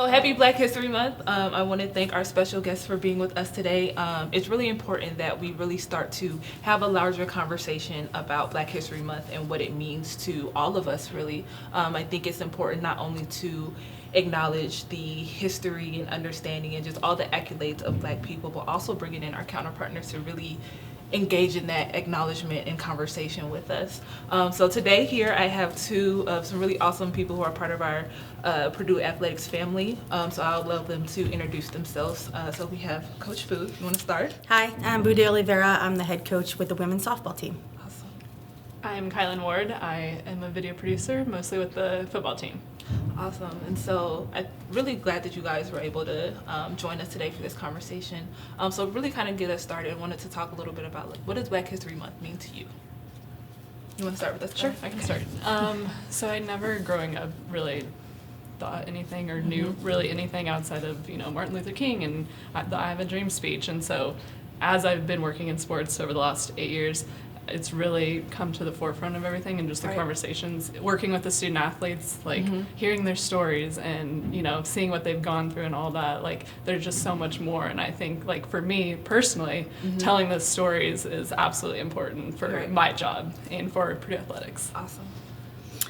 So happy Black History Month. I want to thank our special guests for being with us today. It's really important that we really start to have a larger conversation about Black History Month and what it means to all of us, really. I think it's important not only to acknowledge the history and understanding and just all the accolades of Black people, but also bringing in our counterpartners to really engage in that acknowledgement and conversation with us. So today here I have two of some really awesome people who are part of our Purdue Athletics family. So I'll allow them to introduce themselves. So we have Coach Fu. You want to start? Hi, I'm Bude Oliveira. I'm the head coach with the women's softball team. Awesome. I'm Kylan Ward. I am a video producer, mostly with the football team. Awesome. And so I'm really glad that you guys were able to join us today for this conversation. So really kind of get us started, I wanted to talk a little bit about what does Black History Month mean to you? You want to start with us? Sure, I can start. So I never growing up really thought anything or knew really anything outside of, Martin Luther King and the I Have a Dream speech. And so as I've been working in sports over the last 8 years, it's really come to the forefront of everything and just the conversations, working with the student athletes, like hearing their stories and, seeing what they've gone through and all that, like there's just so much more. And I think like for me personally, telling those stories is absolutely important for my job and for Purdue Athletics. Awesome.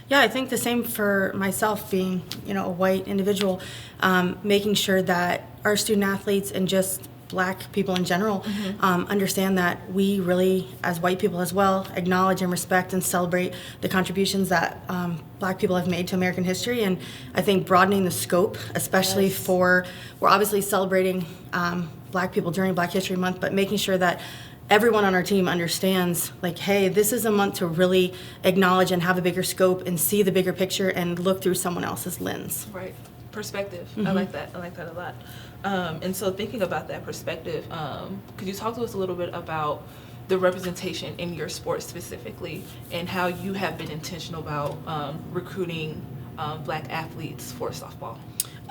Yeah, I think the same for myself being, a white individual, making sure that our student athletes and just Black people in general understand that we really, as white people as well, acknowledge and respect and celebrate the contributions that Black people have made to American history. And I think broadening the scope, especially we're obviously celebrating Black people during Black History Month, but making sure that everyone on our team understands, like, hey, this is a month to really acknowledge and have a bigger scope and see the bigger picture and look through someone else's lens. Right. Perspective. I like that a lot. And so thinking about that perspective, could you talk to us a little bit about the representation in your sport specifically and how you have been intentional about recruiting Black athletes for softball?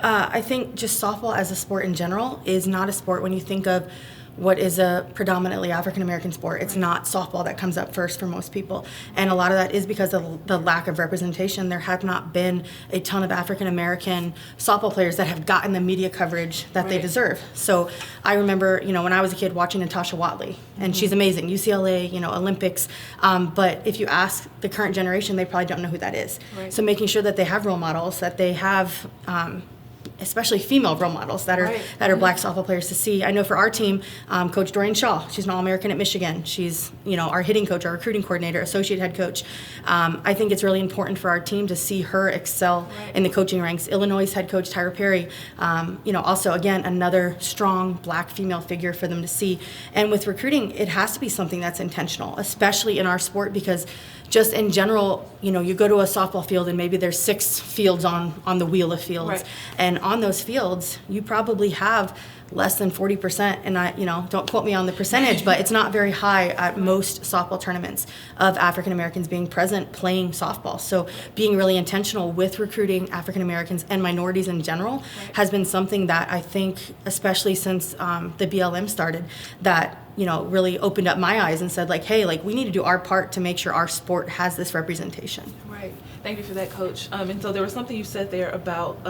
I think just softball as a sport in general is not a sport when you think of what is a predominantly African-American sport. It's not softball that comes up first for most people. And a lot of that is because of the lack of representation. There have not been a ton of African-American softball players that have gotten the media coverage that they deserve. So I remember, when I was a kid watching Natasha Watley, and she's amazing, UCLA, Olympics. But if you ask the current generation, they probably don't know who that is. Right. So making sure that they have role models, that they have especially female role models that are Black softball players to see. I know for our team, Coach Dorian Shaw, she's an All-American at Michigan. She's, our hitting coach, our recruiting coordinator, associate head coach. I think it's really important for our team to see her excel in the coaching ranks. Illinois' head coach, Tyra Perry, also, again, another strong Black female figure for them to see. And with recruiting, it has to be something that's intentional, especially in our sport, because just in general, you go to a softball field and maybe there's 6 fields on the wheel of fields. Right. And on those fields, you probably have less than 40%, and don't quote me on the percentage, but it's not very high at most softball tournaments of African Americans being present playing softball. So being really intentional with recruiting African Americans and minorities in general has been something that I think, especially since the BLM started, that really opened up my eyes and said, like, hey, like, we need to do our part to make sure our sport has this representation. Right. Thank you for that, Coach. And so there was something you said there about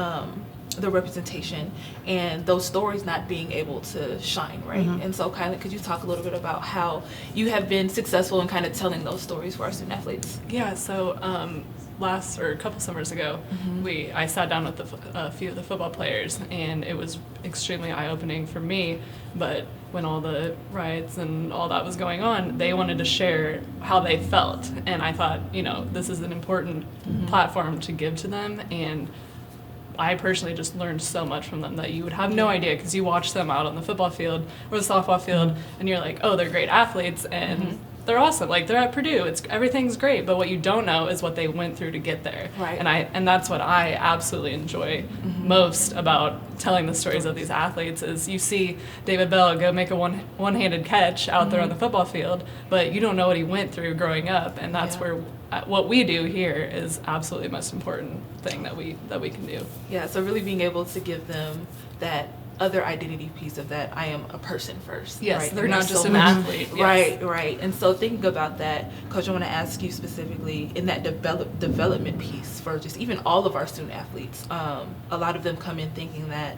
the representation and those stories not being able to shine, right? And so kind of, could you talk a little bit about how you have been successful in kind of telling those stories for our student athletes? Yeah, so a couple summers ago, I sat down with a few of the football players, and it was extremely eye-opening for me. But when all the riots and all that was going on, they wanted to share how they felt, and I thought, this is an important platform to give to them. And I personally just learned so much from them that you would have no idea, because you watch them out on the football field or the softball field, and you're like, oh, they're great athletes, and they're awesome. Like, they're at Purdue. Everything's great, but what you don't know is what they went through to get there. Right. And that's what I absolutely enjoy most about telling the stories of these athletes is you see David Bell go make a one-handed catch out there on the football field, but you don't know what he went through growing up, and that's where what we do here is absolutely the most important thing that we can do. Yeah, so really being able to give them that other identity piece of that, I am a person first. Yes, right? they're And not there's just so an much- athlete. Yes. Right. And so thinking about that, Coach, I want to ask you specifically in that development piece for just even all of our student athletes. A lot of them come in thinking that,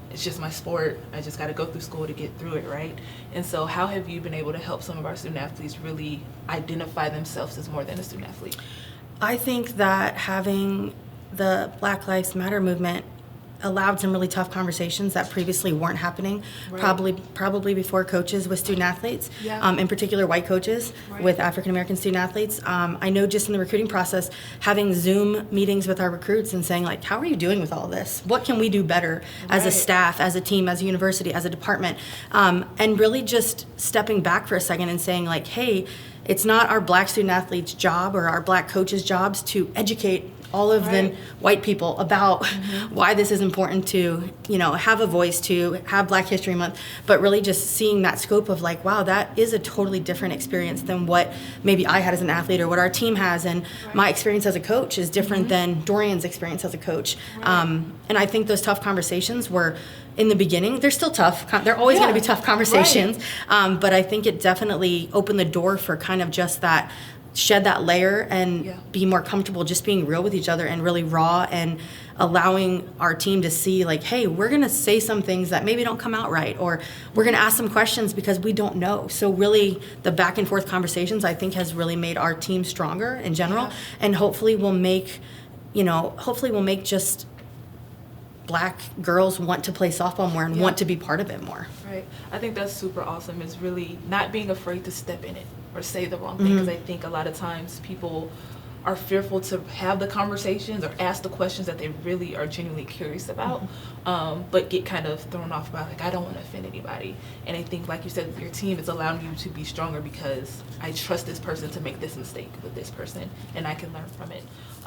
it's just my sport. I just got to go through school to get through it, right? And so how have you been able to help some of our student athletes really identify themselves as more than a student athlete? I think that having the Black Lives Matter movement allowed some really tough conversations that previously weren't happening, Right. probably before coaches with student athletes, Yeah. in particular white coaches Right. with African American student athletes. I know just in the recruiting process, having Zoom meetings with our recruits and saying like, how are you doing with all this? What can we do better as a Right. staff, as a team, as a university, as a department? And really just stepping back for a second and saying like, hey, it's not our black student athletes' job or our black coaches' jobs to educate all of the Right. white people about why this is important to, have a voice, to have Black History Month, but really just seeing that scope of like, wow, that is a totally different experience than what maybe I had as an athlete or what our team has. And my experience as a coach is different than Dorian's experience as a coach. And I think those tough conversations were, in the beginning, they're still tough. They're always going to be tough conversations. But I think it definitely opened the door for kind of just that, shed that layer and be more comfortable just being real with each other and really raw and allowing our team to see like, hey, we're going to say some things that maybe don't come out right, or we're going to ask some questions because we don't know. So really the back and forth conversations I think has really made our team stronger in general, and hopefully will make just Black girls want to play softball more and want to be part of it more. Right. I think that's super awesome, is really not being afraid to step in it or say the wrong thing, because I think a lot of times people are fearful to have the conversations or ask the questions that they really are genuinely curious about, but get kind of thrown off by like, I don't want to offend anybody. And I think, like you said, your team is allowing you to be stronger because I trust this person to make this mistake with this person and I can learn from it.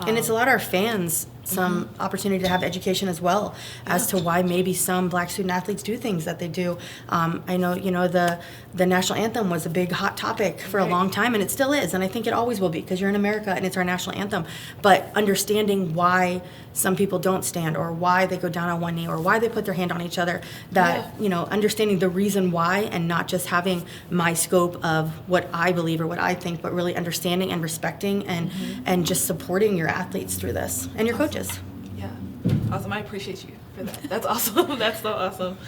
And it's allowed our fans some opportunity to have education as well as to why maybe some Black student athletes do things that they do. I know, the national anthem was a big hot topic for a long time, and it still is, and I think it always will be because you're in America and it's our national anthem. But understanding why some people don't stand, or why they go down on one knee, or why they put their hand on each other, that, understanding the reason why and not just having my scope of what I believe or what I think, but really understanding and respecting and just supporting your athletes through this and your coaches. Yeah, awesome. I appreciate you for that. That's awesome. That's so awesome.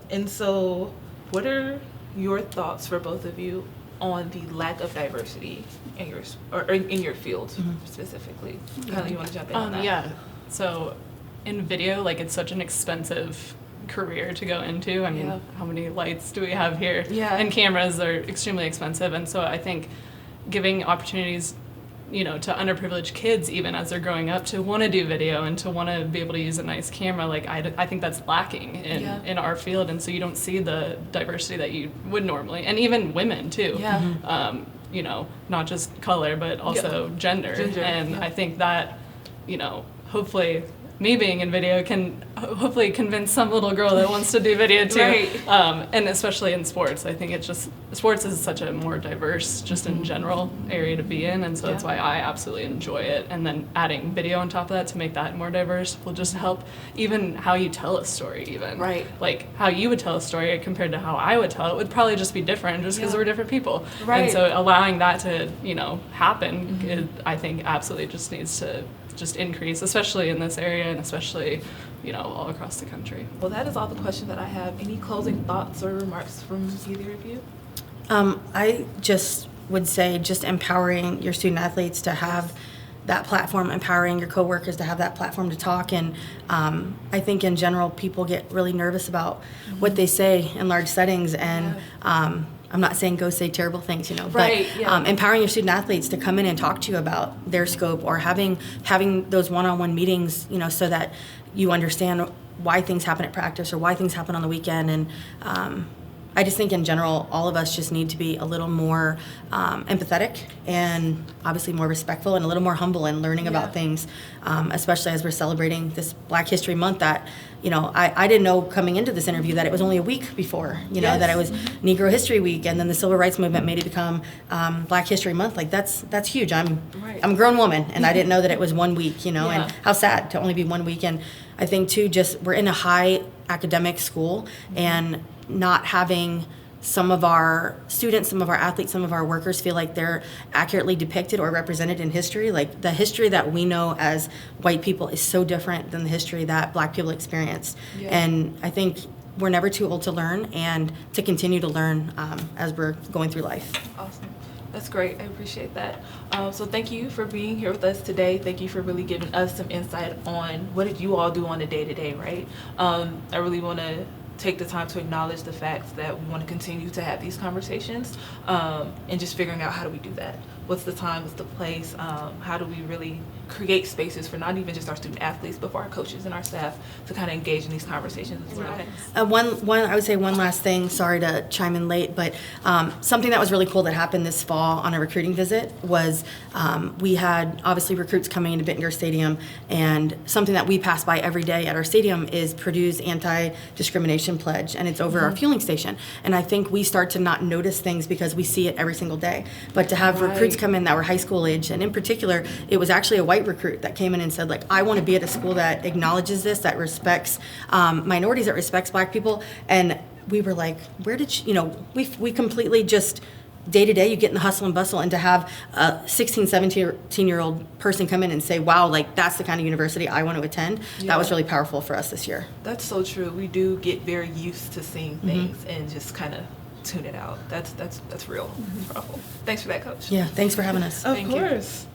And so, what are your thoughts for both of you on the lack of diversity in your field specifically? Kylie, you want to jump in on that? Yeah. So, in video, like, it's such an expensive career to go into. I mean, how many lights do we have here? Yeah. And cameras are extremely expensive. And so I think giving opportunities, to underprivileged kids, even as they're growing up, to want to do video and to want to be able to use a nice camera, like I think that's lacking in our field. And so you don't see the diversity that you would normally, and even women too. Not just color, but also gender. And I think that, hopefully me being in video can hopefully convince some little girl that wants to do video too. And especially in sports, I think sports is such a more diverse, just in general, area to be in, and so that's why I absolutely enjoy it. And then adding video on top of that to make that more diverse will just help even how you tell a story, even. Like how you would tell a story compared to how I would tell it would probably just be different, just because we're different people. And so allowing that to, happen, I think absolutely just needs to just increase, especially in this area and especially, all across the country. Well, that is all the questions that I have. Any closing thoughts or remarks from either of you? I just would say just empowering your student athletes to have that platform, empowering your coworkers to have that platform to talk. And I think in general, people get really nervous about what they say in large settings. And I'm not saying go say terrible things, but empowering your student athletes to come in and talk to you about their scope, or having those one-on-one meetings, so that you understand why things happen at practice or why things happen on the weekend. And I just think in general, all of us just need to be a little more empathetic and obviously more respectful and a little more humble in learning about things, especially as we're celebrating this Black History Month that, you know, I didn't know coming into this interview that it was only a week before, you know, that it was Negro History Week, and then the Civil Rights Movement made it become Black History Month. Like, that's huge. I'm a grown woman, and I didn't know that it was 1 week, you know, and how sad to only be 1 week. And I think, too, just we're in a high academic school, and not having some of our students, some of our athletes, some of our workers feel like they're accurately depicted or represented in history. Like, the history that we know as white people is so different than the history that Black people experienced. And I think we're never too old to learn and to continue to learn as we're going through life. Awesome. That's great. I appreciate that. So thank you for being here with us today. Thank you for really giving us some insight on what did you all do on a day-to-day, right? I really want to take the time to acknowledge the fact that we want to continue to have these conversations, and just figuring out how do we do that. What's the time, what's the place, how do we really create spaces for not even just our student athletes, but for our coaches and our staff to kind of engage in these conversations as well. I would say one last thing, sorry to chime in late, but something that was really cool that happened this fall on a recruiting visit was we had obviously recruits coming into Bittinger Stadium, and something that we pass by every day at our stadium is Purdue's anti-discrimination pledge, and it's over our fueling station. And I think we start to not notice things because we see it every single day. But to have recruits come in that were high school age, and in particular, it was actually a white recruit that came in and said, like, I want to be at a school that acknowledges this, that respects minorities, that respects Black people. And we were like, where did you know, we completely just day to day, you get in the hustle and bustle, and to have a 16, 17-year-old person come in and say, wow, like, that's the kind of university I want to attend, that was really powerful for us this year. That's so true. We do get very used to seeing things and just kind of tune it out. That's real. That's powerful. Thanks for that, Coach. Yeah, thanks for having us. Of course.